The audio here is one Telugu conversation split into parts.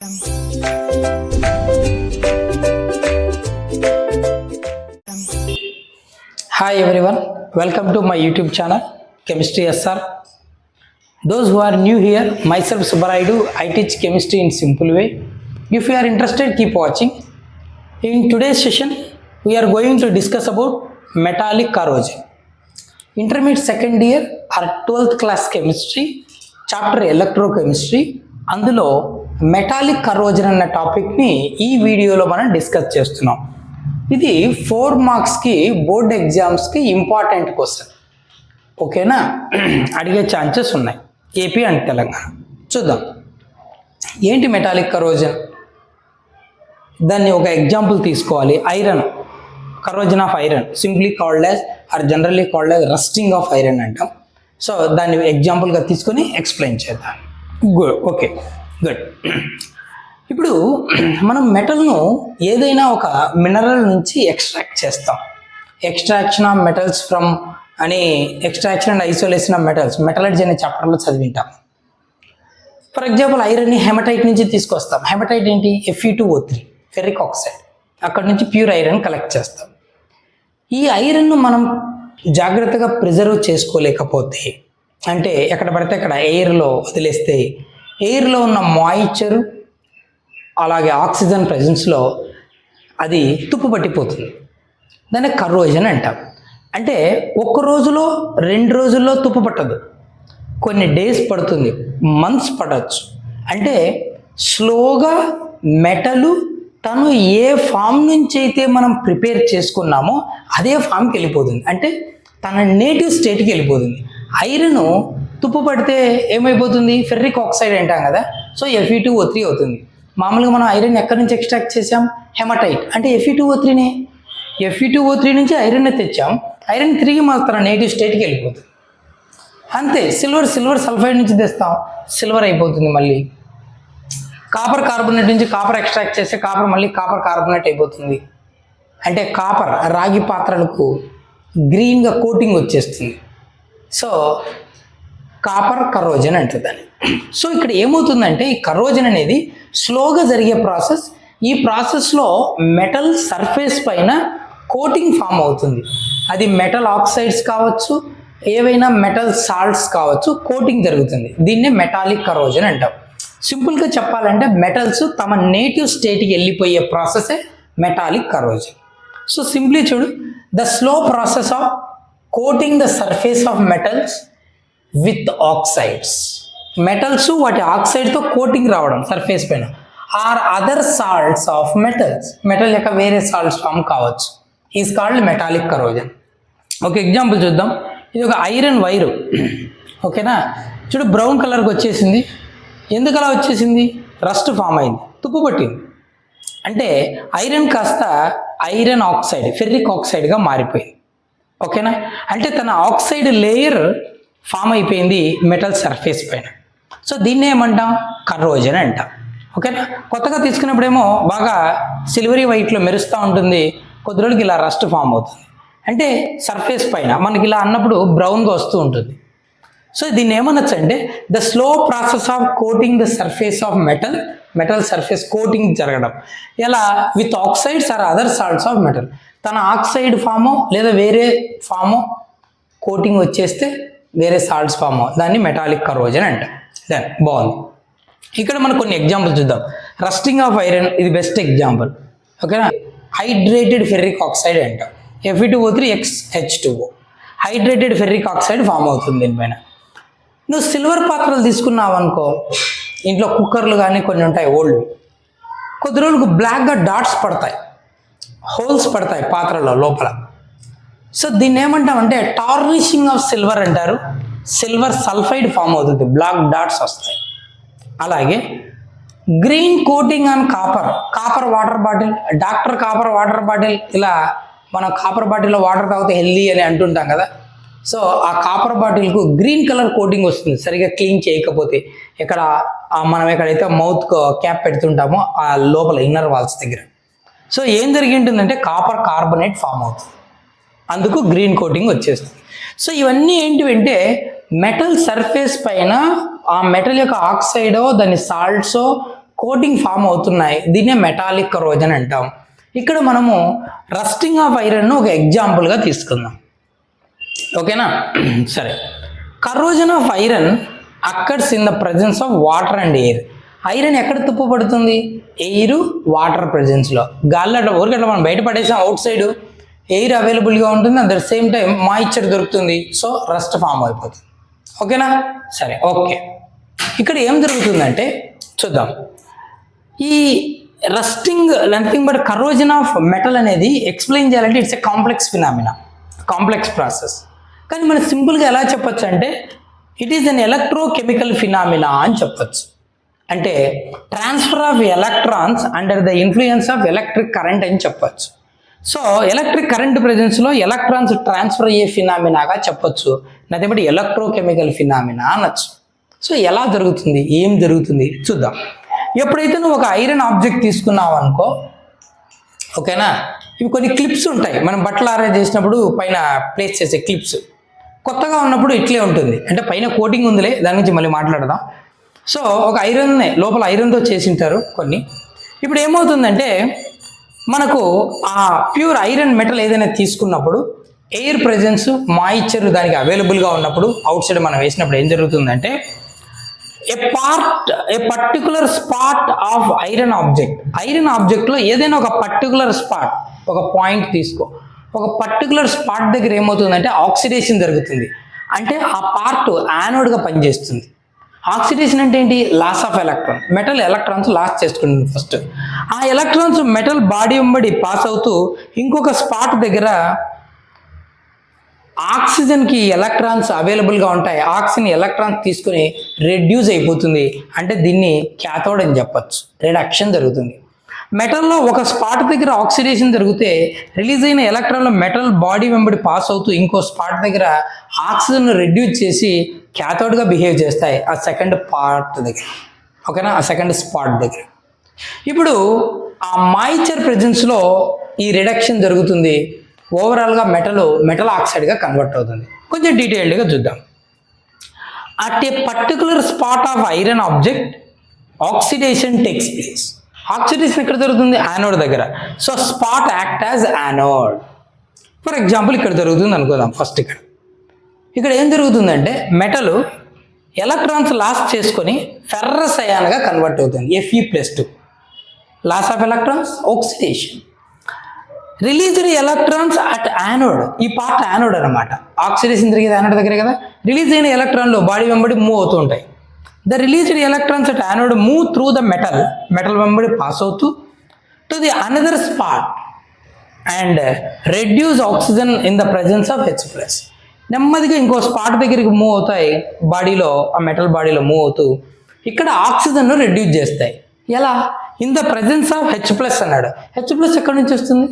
Hi everyone, welcome to my YouTube channel Chemistry SR. Those who are new here, myself Subbaraidu, I teach chemistry in simple way. If you are interested, keep watching. In today's session, we are going to discuss about metallic corrosion. Intermediate second year or 12th class chemistry, chapter electrochemistry, అందులో మెటాలిక్ కరోజన్ అన్న టాపిక్ని ఈ వీడియోలో మనం డిస్కస్ చేస్తున్నాం. ఇది 4 మార్క్స్కి బోర్డ్ ఎగ్జామ్స్కి ఇంపార్టెంట్ క్వశ్చన్. ఓకేనా, అడిగే ఛాన్సెస్ ఉన్నాయి ఏపీ అండ్ తెలంగాణ. చూద్దాం ఏంటి మెటాలిక్ కరోజన్. దాన్ని ఒక ఎగ్జాంపుల్ తీసుకోవాలి. Iron, corrosion of iron, simply called as or generally called as rusting of iron అంటాం. సో దాన్ని ఎగ్జాంపుల్గా తీసుకొని ఎక్స్ప్లెయిన్ చేద్దాం. Good, okay, good. ఇప్పుడు మనం మెటల్ను ఏదైనా ఒక మినరల్ నుంచి ఎక్స్ట్రాక్ట్ చేస్తాం. ఎక్స్ట్రాక్షన్ ఆఫ్ మెటల్స్ ఫ్రమ్ అని extraction and isolation of metals metallurgy అనే చాప్టర్లో చదివింటాం. ఫర్ ఎగ్జాంపుల్ ఐరన్ని హెమటైట్ నుంచి తీసుకొస్తాం. హెమటైట్ ఏంటి? Fe2O3 ferric oxide. అక్కడ నుంచి ప్యూర్ ఐరన్ కలెక్ట్ చేస్తాం. ఈ ఐరన్ను మనం జాగ్రత్తగా ప్రిజర్వ్ చేసుకోలేకపోతే, అంటే ఎక్కడ పడితే అక్కడ ఎయిర్లో వదిలేస్తే ఎయిర్లో ఉన్న మాయిశ్చరు అలాగే ఆక్సిజన్ ప్రెజెన్స్లో అది తుప్పు పట్టిపోతుంది. దాన్ని కరోజన్ అంటాం. అంటే ఒక్క రోజులో 2 రోజుల్లో తుప్పు పట్టదు, కొన్ని డేస్ పడుతుంది, మంత్స్ పడవచ్చు. అంటే స్లోగా మెటలు తను ఏ ఫామ్ నుంచి అయితే మనం ప్రిపేర్ చేసుకున్నామో అదే ఫామ్కి వెళ్ళిపోతుంది. అంటే తన నేటివ్ స్టేట్కి వెళ్ళిపోతుంది. ఐరన్ తుప్పు పడితే ఏమైపోతుంది? ఫెర్రిక్ ఆక్సైడ్ అంటాం కదా, సో Fe2O3 అవుతుంది. మామూలుగా మనం ఐరన్ ఎక్కడి నుంచి ఎక్స్ట్రాక్ట్ చేసాం? హెమటైట్. అంటే Fe2O3నే. Fe2O3 నుంచి ఐరన్ తెచ్చాం, ఐరన్ తిరిగి తన నేటివ్ స్టేట్కి వెళ్ళిపోతుంది. అంతే. సిల్వర్ సల్ఫైడ్ నుంచి తెస్తాం, సిల్వర్ అయిపోతుంది. మళ్ళీ కాపర్ కార్బోనేట్ నుంచి కాపర్ ఎక్స్ట్రాక్ట్ చేస్తే కాపర్ మళ్ళీ కాపర్ కార్బోనేట్ అయిపోతుంది. అంటే కాపర్ రాగి పాత్రలకు గ్రీన్గా కోటింగ్ వచ్చేస్తుంది. సో కాపర్ కరోజన్ అంటారు దాన్ని. సో ఇక్కడ ఏమవుతుందంటే ఈ కరోజన్ అనేది స్లోగా జరిగే ప్రాసెస్. ఈ ప్రాసెస్లో మెటల్ సర్ఫేస్ పైన కోటింగ్ ఫామ్ అవుతుంది. అది మెటల్ ఆక్సైడ్స్ కావచ్చు, ఏవైనా మెటల్ సాల్ట్స్ కావచ్చు, కోటింగ్ జరుగుతుంది. దీన్నే మెటాలిక్ కరోజన్ అంటాం. సింపుల్గా చెప్పాలంటే మెటల్స్ తమ నేటివ్ స్టేట్కి వెళ్ళిపోయే ప్రాసెసే మెటాలిక్ కరోజన్. సో సింప్లీ చూడు, the slow process of coating the surface of metals with oxides. Metals వాటి ఆక్సైడ్తో కోటింగ్ రావడం సర్ఫేస్ పైన. Or other salts of metals, metal యొక్క వేరే సాల్ట్స్ ఫామ్ కావచ్చు. Is called metallic corrosion. ఒక ఎగ్జాంపుల్ చూద్దాం. ఇది ఒక ఐరన్ వైరు. ఓకేనా, చూడు బ్రౌన్ కలర్కి వచ్చేసింది. ఎందుకు అలా వచ్చేసింది? రస్ట్ ఫామ్ అయింది, తుప్పు పట్టింది. అంటే ఐరన్ కాస్త ఐరన్ ఆక్సైడ్, ఫెర్రిక్ ఆక్సైడ్గా మారిపోయింది. ఓకేనా, అంటే తన ఆక్సైడ్ లేయర్ ఫామ్ అయిపోయింది మెటల్ సర్ఫేస్ పైన. సో దీన్ని ఏమంటాం? కరోజన్ అంటాం. ఓకేనా, కొత్తగా తీసుకున్నప్పుడేమో బాగా సిల్వరీ వైట్లో మెరుస్తూ ఉంటుంది, కొద్ది రోజులకి ఇలా రస్ట్ ఫామ్ అవుతుంది. అంటే సర్ఫేస్ పైన మనకి ఇలా అన్నప్పుడు బ్రౌన్గా వస్తూ ఉంటుంది. సో దీన్ని ఏమనొచ్చు అంటే the slow process of coating the surface of metal surface coating జరగడం. ఎలా? With oxides or other salts of metal. తన ఆక్సైడ్ ఫామో లేదా వేరే ఫామో కోటింగ్ వచ్చేస్తే వేరే సాల్ట్స్ ఫామ్, దాన్ని మెటాలిక్ కరోజన్ అంటాం. దాని బాగుంది. ఇక్కడ మనం కొన్ని ఎగ్జాంపుల్ చూద్దాం. రస్టింగ్ ఆఫ్ ఐరన్ ఇది బెస్ట్ ఎగ్జాంపుల్. ఓకేనా, హైడ్రేటెడ్ ఫెర్రిక్ ఆక్సైడ్ అంటాం. Fe2O3H2O hydrated ferric oxide form అవుతుంది దీనిపైన. నువ్వు సిల్వర్ పాత్రలు తీసుకున్నావు అనుకో, ఇంట్లో కుక్కర్లు కానీ కొన్ని ఉంటాయి ఓల్డ్, కొద్ది రోజులకు బ్లాక్గా డాట్స్ పడతాయి, హోల్స్ పడతాయి పాత్రలో లోపల. సో దీన్ని ఏమంటామంటే టార్నిషింగ్ ఆఫ్ సిల్వర్ అంటారు. సిల్వర్ సల్ఫైడ్ ఫామ్ అవుతుంది, బ్లాక్ డాట్స్ వస్తాయి. అలాగే green coating on copper water bottle. Doctor copper water bottle, ఇలా మనం కాపర్ బాటిల్లో వాటర్ తాగితే హెల్దీ అని అంటుంటాం కదా. సో ఆ కాపర్ బాటిల్కు గ్రీన్ కలర్ కోటింగ్ వస్తుంది సరిగ్గా క్లీన్ చేయకపోతే. ఇక్కడ మనం ఎక్కడైతే మౌత్ క్యాప్ పెడుతుంటామో ఆ లోపల ఇన్నర్ వాల్స్ దగ్గర. సో ఏం జరిగి ఉంటుందంటే కాపర్ కార్బోనేట్ ఫామ్ అవుతుంది, అందుకు గ్రీన్ కోటింగ్ వచ్చేస్తుంది. సో ఇవన్నీ ఏంటివంటే మెటల్ సర్ఫేస్ పైన ఆ మెటల్ యొక్క ఆక్సైడో దాని సాల్ట్సో కోటింగ్ ఫామ్ అవుతున్నాయి. దీన్నే మెటాలిక్ కరోజన్ అంటాం. ఇక్కడ మనము రస్టింగ్ ఆఫ్ ఐరన్ను ఒక ఎగ్జాంపుల్గా తీసుకుందాం. ఓకేనా? సరే, corrosion of iron occurs in the presence of water and air. Iron ఎక్కడ తుప్పుపడుతుంది? Air water ప్రజెన్స్లో. గాల్లో అట్లా ఊరికట్లా మనం బయట పడేసాం, అవుట్ సైడ్ ఎయిర్ అవైలబుల్గా ఉంటుంది, at the same time moisture దొరుకుతుంది, సో రస్ట్ ఫామ్ అయిపోతుంది. ఓకేనా? సరే, ఓకే. ఇక్కడ ఏం జరుగుతుందంటే చూద్దాం. ఈ rusting nothing but corrosion of metal అనేది ఎక్స్ప్లెయిన్ చేయాలంటే it's a complex phenomena, complex process. కానీ మనం సింపుల్గా ఎలా చెప్పొచ్చు అంటే it is an electrochemical phenomena అని చెప్పొచ్చు. అంటే transfer of electrons under the influence of electric current అని చెప్పొచ్చు. సో ఎలక్ట్రిక్ కరెంట్ ప్రెజెన్స్లో ఎలక్ట్రాన్స్ ట్రాన్స్ఫర్ అయ్యే ఫినామినాగా చెప్పొచ్చు, నథింగ్ బట్ ఎలక్ట్రోకెమికల్ ఫినామినా అనొచ్చు. సో ఎలా జరుగుతుంది, ఏం జరుగుతుంది చూద్దాం. ఎప్పుడైతే నువ్వు ఒక ఐరన్ ఆబ్జెక్ట్ తీసుకున్నావు అనుకో, ఓకేనా, ఇవి కొన్ని క్లిప్స్ ఉంటాయి, మనం బట్టలు అరేంజ్ చేసినప్పుడు పైన ప్లేస్ చేసే క్లిప్స్. కొత్తగా ఉన్నప్పుడు ఇట్లే ఉంటుంది, అంటే పైన కోటింగ్ ఉందిలే, దాని గురించి మళ్ళీ మాట్లాడదాం. సో ఒక ఐరన్నే లోపల ఐరన్తో చేసింటారు కొన్ని. ఇప్పుడు ఏమవుతుందంటే మనకు ఆ ప్యూర్ ఐరన్ మెటల్ ఏదైనా తీసుకున్నప్పుడు ఎయిర్ ప్రెజెన్స్, మాయిశ్చర్ దానికి అవైలబుల్గా ఉన్నప్పుడు అవుట్ సైడ్ మనం వేసినప్పుడు ఏం జరుగుతుందంటే ఏ పర్టికులర్ స్పాట్ ఆఫ్ ఐరన్ ఆబ్జెక్ట్లో ఏదైనా ఒక పర్టికులర్ స్పాట్, ఒక పాయింట్ తీసుకో, ఒక పర్టికులర్ స్పాట్ దగ్గర ఏమవుతుందంటే ఆక్సిడేషన్ జరుగుతుంది. అంటే ఆ పార్ట్ యానోడ్గా పనిచేస్తుంది. ఆక్సిడేషన్ అంటే ఏంటి? Loss of electron. Metal electrons loss చేసుకుంటుంది ఫస్ట్. ఆ ఎలక్ట్రాన్స్ మెటల్ బాడీ వెంబడి పాస్ అవుతూ ఇంకొక స్పాట్ దగ్గర ఆక్సిజన్కి ఎలక్ట్రాన్స్ అవైలబుల్గా ఉంటాయి. ఆక్సిజన్ ఎలక్ట్రాన్స్ తీసుకుని రెడ్యూస్ అయిపోతుంది, అంటే దీన్ని క్యాథోడ్ అని చెప్పచ్చు. రిడక్షన్ జరుగుతుంది. మెటల్లో ఒక స్పాట్ దగ్గర ఆక్సిడేషన్ జరిగితే రిలీజ్ అయిన ఎలక్ట్రాన్లు మెటల్ బాడీ వెంబడి పాస్ అవుతూ ఇంకో స్పాట్ దగ్గర ఆక్సిజన్ రెడ్యూస్ చేసి క్యాథోడ్గా బిహేవ్ చేస్తాయి ఆ సెకండ్ పార్ట్ దగ్గర. ఓకేనా? ఆ సెకండ్ స్పాట్ దగ్గర. ఇప్పుడు ఆ మాయిశ్చర్ ప్రెజెన్స్లో ఈ రిడక్షన్ జరుగుతుంది. ఓవరాల్గా మెటల్ ఆక్సైడ్గా కన్వర్ట్ అవుతుంది. కొంచెం డీటెయిల్డ్గా చూద్దాం. At a particular spot of iron object oxidation takes place. Oxidation ఎక్కడ జరుగుతుంది? యానోడ్ దగ్గర. So spot act as anode. For example ఇక్కడ జరుగుతుంది అనుకుందాం. ఫస్ట్ ఇక్కడ ఏం జరుగుతుందంటే మెటల్ ఎలక్ట్రాన్స్ లాస్ చేసుకొని ఫెర్రస్ అయాన్గా కన్వర్ట్ అవుతుంది. Fe+2 loss of electrons, oxidation. Released electrons at anode, ఈ పార్ట్ యానోడ్ అనమాట. ఆక్సిడేషన్ జరిగేది యానోడ్ దగ్గరే కదా. రిలీజ్ అయిన ఎలక్ట్రాన్లు బాడీ వెంబడి మూవ్ అవుతూ ఉంటాయి. The released electrons at anode move through the metal వెంబడి పాస్ అవుతూ to the another spot and reduce oxygen in the presence of H+. నెమ్మదిగా ఇంకో స్పాట్ దగ్గరికి మూవ్ అవుతాయి బాడీలో, ఆ మెటల్ బాడీలో మూవ్ అవుతూ ఇక్కడ ఆక్సిజన్ను రెడ్యూస్ చేస్తాయి. ఎలా? In the presence of H+ అన్నాడు. H+ ఎక్కడి నుంచి వస్తుంది?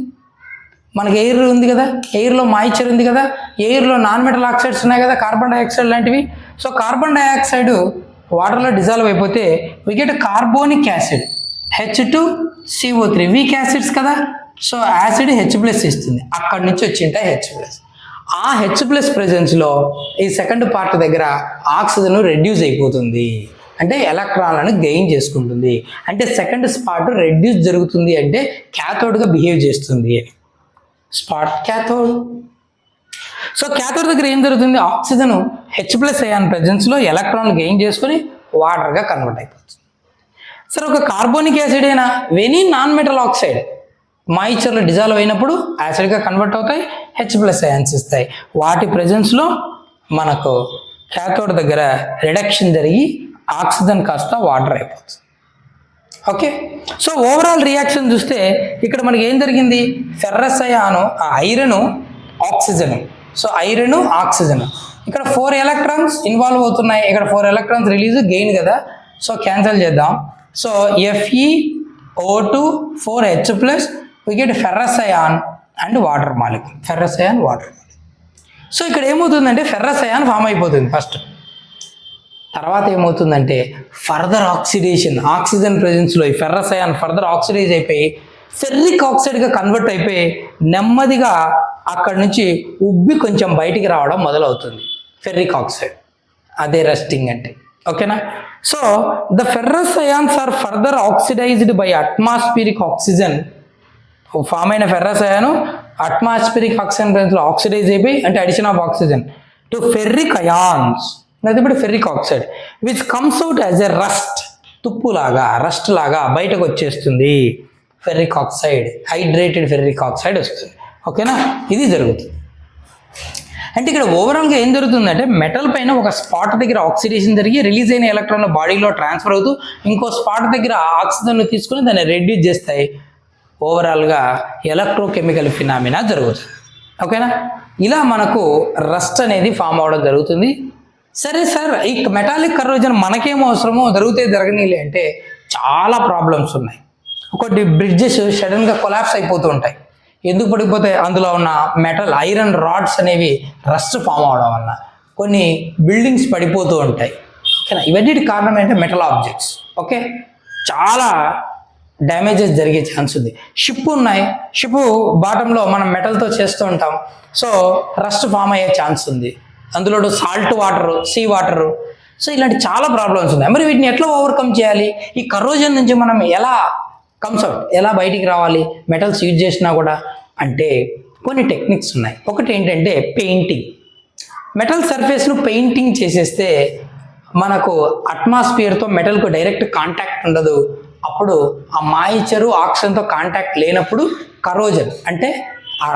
మనకి ఎయిర్ ఉంది కదా, ఎయిర్లో మాయిశ్చర్ ఉంది కదా, ఎయిర్లో నాన్ మెటల్ ఆక్సైడ్స్ ఉన్నాయి కదా, కార్బన్ డైఆక్సైడ్ లాంటివి. సో కార్బన్ డైఆక్సైడ్ వాటర్లో డిజాల్వ్ అయిపోతే we get carbonic acid, H2CO3, weak acids కదా. సో యాసిడ్ H+ ఇస్తుంది, అక్కడి నుంచి వచ్చింటాయి H+. ఆ H+ ప్రెజెన్స్లో ఈ సెకండ్ పార్ట్ దగ్గర ఆక్సిజన్ రెడ్యూస్ అయిపోతుంది, అంటే ఎలక్ట్రాన్లను గెయిన్ చేసుకుంటుంది. అంటే సెకండ్ స్పాట్ రెడ్యూస్ జరుగుతుంది, అంటే క్యాథోడ్గా బిహేవ్ చేస్తుంది. Spot cathode. సో క్యాథోడ్ దగ్గర ఏం జరుగుతుంది? ఆక్సిజన్ H+ అయాన్ ప్రెజెన్స్లో ఎలక్ట్రాన్లు గెయిన్ చేసుకొని వాటర్గా కన్వర్ట్ అయిపోతుంది. సరే, ఒక కార్బోనిక్ యాసిడ్ అయినా వెనీ నాన్ మెటల్ ఆక్సైడ్ మాయిశ్చర్లో డిజాల్వ్ అయినప్పుడు యాసిడ్గా కన్వర్ట్ అవుతాయి, H+ అయాన్స్ ఇస్తాయి. వాటి ప్రెజెన్స్లో మనకు క్యాథోడ్ దగ్గర రిడక్షన్ జరిగి ఆక్సిజన్ కాస్త వాటర్ అయిపోతుంది. ఓకే. సో ఓవరాల్ రియాక్షన్ చూస్తే ఇక్కడ మనకి ఏం జరిగింది? Ferrous ion, iron, oxygen. So iron, oxygen, ఇక్కడ 4 ఎలక్ట్రాన్స్ ఇన్వాల్వ్ అవుతున్నాయి. ఇక్కడ 4 ఎలక్ట్రాన్స్ రిలీజ్, గెయిన్ కదా. సో క్యాన్సిల్ చేద్దాం. సో FeO2 4H+, we get ferrous ion and water molecule. Ferrous ion, water molecule. So ఇక్కడ ఏమవుతుందంటే ఫెర్రస్ అయాన్ ఫామ్ అయిపోతుంది ఫస్ట్. తర్వాత ఏమవుతుందంటే ఫర్దర్ ఆక్సిడేషన్, ఆక్సిజన్ ప్రెజెన్స్లో ఈ ఫెర్రస్ అయాన్ ఫర్దర్ ఆక్సిడైజ్ అయిపోయి ఫెర్రిక్ ఆక్సైడ్గా కన్వర్ట్ అయిపోయి నెమ్మదిగా అక్కడ నుంచి ఉబ్బి కొంచెం బయటికి రావడం మొదలవుతుంది ఫెర్రిక్ ఆక్సైడ్. అదే రస్టింగ్ అంటే. ఓకేనా. So the ferrous ions are further oxidised by atmospheric oxygen. Form అయిన ferrous ion atmospheric oxygen oxidise అయిపోయి, అంటే addition of oxygen to ferric ions, ఇప్పుడు ferric oxide which comes out as a rust, తుప్పులాగా రస్ట్ లాగా బయటకు వచ్చేస్తుంది. Ferric oxide, hydrated ferric oxide వస్తుంది. ఓకేనా, ఇది జరుగుతుంది. అంటే ఇక్కడ ఓవరాల్గా ఏం జరుగుతుందంటే మెటల్ పైన ఒక స్పాట్ దగ్గర ఆక్సిడేషన్ జరిగి రిలీజ్ అయిన ఎలక్ట్రాన్ల బాడీలో ట్రాన్స్ఫర్ అవుతూ ఇంకో స్పాట్ దగ్గర ఆక్సిజన్ తీసుకుని దాన్ని రెడ్యూస్ చేస్తాయి. ఓవరాల్గా ఎలక్ట్రోకెమికల్ ఫినామినా జరుగుతుంది. ఓకేనా, ఇలా మనకు రస్ట్ అనేది ఫామ్ అవడం జరుగుతుంది. సరే సార్, ఈ మెటాలిక్ కరోజన్ మనకేం అవసరమో జరిగితే జరగనీలే అంటే చాలా ప్రాబ్లమ్స్ ఉన్నాయి. ఒకటి బ్రిడ్జెస్ సడన్గా కొలాప్స్ అయిపోతూ ఉంటాయి. ఎందుకు పడిపోతాయి? అందులో ఉన్న మెటల్ ఐరన్ రాడ్స్ అనేవి రస్ట్ ఫామ్ అవడం వల్ల. కొన్ని బిల్డింగ్స్ పడిపోతూ ఉంటాయి. ఓకేనా, ఇవన్నీ కారణం ఏంటంటే మెటల్ ఆబ్జెక్ట్స్. ఓకే, చాలా డ్యామేజెస్ జరిగే ఛాన్స్ ఉంది. షిప్ ఉన్నాయి, షిప్ బాటంలో మనం మెటల్తో చేస్తూ ఉంటాం. సో రస్ట్ ఫామ్ అయ్యే ఛాన్స్ ఉంది. అందులో salt water, sea water, so ఇలాంటి చాలా ప్రాబ్లమ్స్ ఉన్నాయి. మరి వీటిని ఎట్లా ఓవర్కమ్ చేయాలి? ఈ కరోజన్ నుంచి మనం ఎలా కమ్స్ అవుట్, ఎలా బయటికి రావాలి మెటల్స్ యూజ్ చేసినా కూడా అంటే కొన్ని టెక్నిక్స్ ఉన్నాయి. ఒకటి ఏంటంటే పెయింటింగ్. మెటల్ సర్ఫేస్ను పెయింటింగ్ చేసేస్తే మనకు అట్మాస్ఫియర్తో మెటల్కు డైరెక్ట్ కాంటాక్ట్ ఉండదు. అప్పుడు ఆ మాయిశ్చరు ఆక్సిజన్తో కాంటాక్ట్ లేనప్పుడు కరోజన్ అంటే ఆ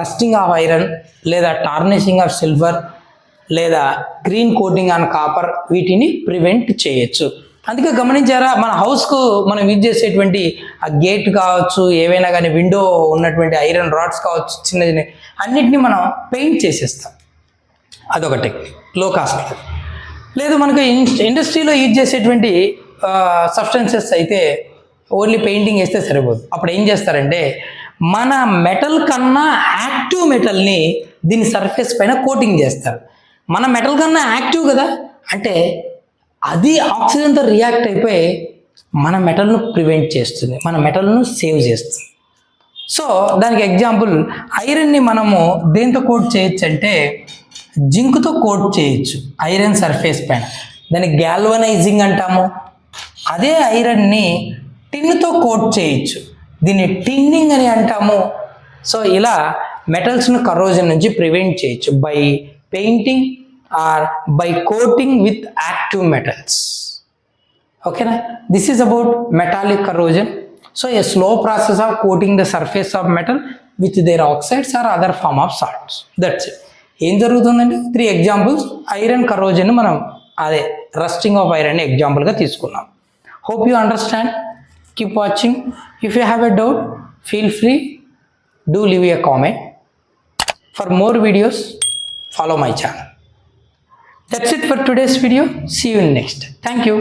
రస్టింగ్ ఆఫ్ ఐరన్ లేదా టార్నిషింగ్ ఆఫ్ సిల్వర్ లేదా గ్రీన్ కోటింగ్ ఆన్ కాపర్ వీటిని ప్రివెంట్ చేయొచ్చు. అందుకే గమనించారా, మన హౌస్కు మనం యూజ్ చేసేటువంటి ఆ గేట్ కావచ్చు, ఏవైనా కానీ విండో ఉన్నటువంటి ఐరన్ రాడ్స్ కావచ్చు, చిన్న చిన్న అన్నిటినీ మనం పెయింట్ చేసేస్తాం. అదొక టెక్నిక్, లో కాస్ట్. లేదు మనకు ఇండస్ట్రీలో యూజ్ చేసేటువంటి సబ్స్టెన్సెస్ అయితే ఓన్లీ పెయింటింగ్ వేస్తే సరిపోదు. అప్పుడు ఏం చేస్తారంటే మన మెటల్ కన్నా యాక్టివ్ మెటల్ని దీని సర్ఫేస్ పైన కోటింగ్ చేస్తారు. మన మెటల్ కన్నా యాక్టివ్ కదా, అంటే అది ఆక్సిజన్తో రియాక్ట్ అయిపోయి మన మెటల్ను ప్రివెంట్ చేస్తుంది, మన మెటల్ను సేవ్ చేస్తుంది. సో దానికి ఎగ్జాంపుల్ ఐరన్ని మనము దేంతో కోట్ చేయొచ్చు అంటే జింక్తో కోట్ చేయొచ్చు ఐరన్ సర్ఫేస్ పైన. దాన్ని గ్యాల్వనైజింగ్ అంటాము. అదే ఐరన్ని టిన్తో కోట్ చేయొచ్చు, దీన్ని టిన్నింగ్ అని అంటాము. సో ఇలా మెటల్స్ను కరోజన్ నుంచి ప్రివెంట్ చేయొచ్చు by painting or by coating with active metals. ఓకేనా, this is about metallic corrosion. So a slow process of coating the surface of metal with their oxides or other form of salts. That's it. ఏం జరుగుతుందంటే 3 ఎగ్జాంపుల్స్ ఐరన్ కరోజన్ మనం అదే రస్టింగ్ ఆఫ్ ఐరన్ ఎగ్జాంపుల్గా తీసుకున్నాం. Hope you understand. Keep watching. If you have a doubt feel free, do leave a comment. For more videos, follow my channel. That's it for today's video. See you in next. Thank you.